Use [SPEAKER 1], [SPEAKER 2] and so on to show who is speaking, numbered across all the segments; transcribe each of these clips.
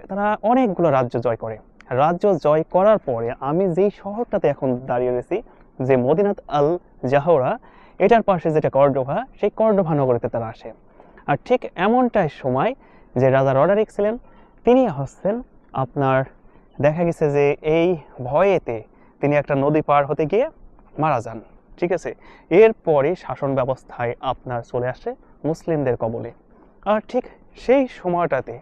[SPEAKER 1] তারা অনেকগুলো রাজ্য জয় করে। রাজ্য জয় করার পরে আমি যেই শহরটাতে এখন দাঁড়িয়ে রয়েছি, যে মদিনাত আল জাহরা, এটার পাশে যেটা কর্ডোভা, সেই কর্ডোভা নগরীতে তারা আসে। আর ঠিক এমনটাই সময় যে রাজা রডারিক ছিলেন, তিনি হচ্ছেন আপনার, দেখা গেছে যে এই ভয়েতে তিনি একটা নদী পার হতে গিয়ে মারা যান। ঠিক আছে, এরপরে শাসন ব্যবস্থায় আপনার চলে আসে মুসলিমদের কবলে। আর ঠিক সেই সময়টাতে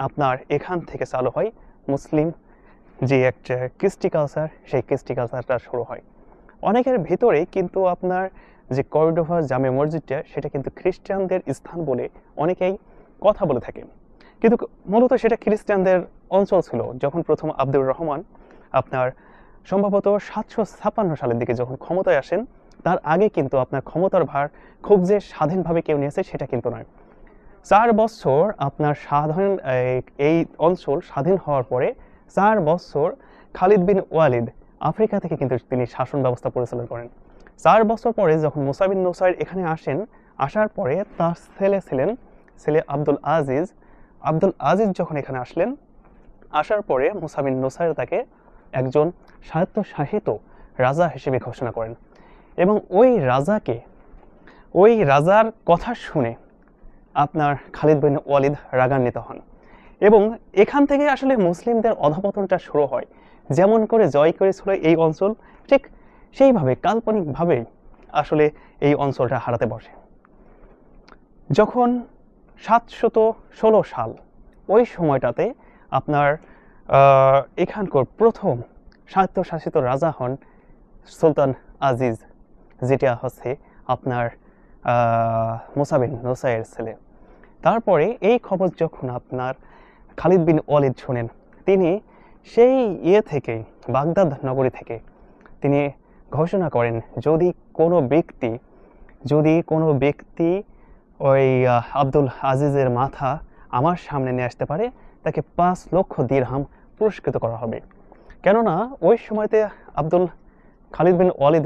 [SPEAKER 1] আপনার এখান থেকে চালু হয় মুসলিম যে একটা কৃষ্টি কালচার, সেই কৃষ্টি কালচারটা শুরু হয়। অনেকের ভিতরে কিন্তু আপনার যে কর্ডোভা জামে মসজিদটা, সেটা কিন্তু খ্রিস্টানদের স্থান বলে অনেকেই কথা বলে থাকে, কিন্তু মূলত সেটা খ্রিস্টানদের অঞ্চল ছিল। যখন প্রথম আব্দুর রহমান আপনার সম্ভবত 756 সালের দিকে যখন ক্ষমতায় আসেন, তার আগে কিন্তু আপনার ক্ষমতার ভার খুব যে স্বাধীনভাবে কেউ নিয়েছে সেটা কিন্তু নয়। 4 বছর আপনার এই অঞ্চল স্বাধীন হওয়ার পরে 4 বছর খালিদ বিন ওয়ালিদ আফ্রিকা থেকে কিন্তু তিনি শাসন ব্যবস্থা পরিচালনা করেন। 4 বছর পরে যখন মুসা বিন নুসাইর এখানে আসেন, আসার পরে তার ছেলে আব্দুল আজিজ। আব্দুল আজিজ যখন এখানে আসলেন, আসার পরে মুসা বিন নুসাইর তাকে একজন স্বায়ত্তশাসিত রাজা হিসেবে ঘোষণা করেন, এবং ওই রাজার কথা শুনে আপনার খালিদ বিন ওয়ালিদ রাগান্বিত হন, এবং এখান থেকে আসলে মুসলিমদের অধঃপতনটা শুরু হয়। যেমন করে জয় করেছিল এই অঞ্চল, ঠিক সেইভাবে কাল্পনিকভাবে আসলে এই অঞ্চলটা হারাতে বসে। যখন 716 সাল, ওই সময়টাতে আপনার এখানকার প্রথম স্বায়ত্তশাসিত রাজা হন সুলতান আজিজ, যেটা হচ্ছে আপনার মুসা বিন নুসাইরের ছেলে। তারপরে এই খবর যখন আপনার খালিদ বিন ওয়ালিদ শোনেন, তিনি সেই থেকে বাগদাদ নগরী থেকে তিনি ঘোষণা করেন, যদি কোনো ব্যক্তি ওই আব্দুল আজিজের মাথা আমার সামনে নিয়ে আসতে পারে, তাকে 5 লক্ষ দিরহাম পুরস্কৃত করা হবে। কেননা ওই সময়তে খালিদ বিন ওয়ালিদ